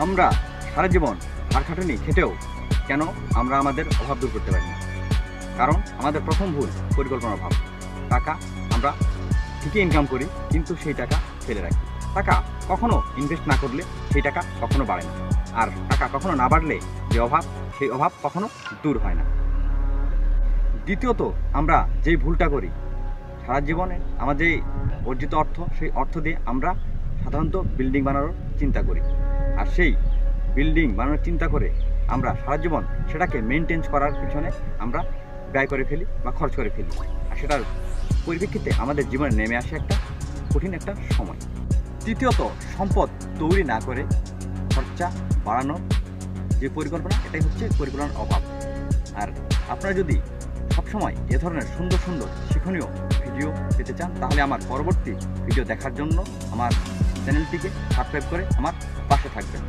আমরা সারা জীবন হাড়খাটুনি খেটেও কেন আমরা আমাদের অভাব দূর করতে পারি না? কারণ আমাদের প্রথম ভুল পরিকল্পনার অভাব। টাকা আমরা ঠিকই ইনকাম করি, কিন্তু সেই টাকা ফেলে রাখি। টাকা কখনো ইনভেস্ট না করলে সেই টাকা কখনো বাড়ে না, আর টাকা কখনো না বাড়লে যে অভাব, সেই অভাব কখনো দূর হয় না। দ্বিতীয়ত, আমরা যেই ভুলটা করি, সারা জীবনে আমার যে অর্জিত অর্থ, সেই অর্থ দিয়ে আমরা সাধারণত বিল্ডিং বানানোর চিন্তা করি। আর সেই বিল্ডিং বানানোর চিন্তা করে আমরা সারা জীবন সেটাকে মেনটেন করার পিছনে আমরা ব্যয় করে ফেলি বা খরচ করে ফেলি। আর সেটার পরিপ্রেক্ষিতে আমাদের জীবনে নেমে আসে একটা কঠিন একটা সময়। তৃতীয়ত, সম্পদ তৈরি না করে খরচা বাড়ানোর যে পরিকল্পনা, এটাই হচ্ছে পরিকল্পনার অভাব। আর আপনারা যদি সবসময় এ ধরনের সুন্দর সুন্দর শিক্ষণীয় ভিডিও পেতে চান, তাহলে আমার পরবর্তী ভিডিও দেখার জন্য আমার চ্যানেলটিকে সাবস্ক্রাইব করে আমার পাশে থাকবেন।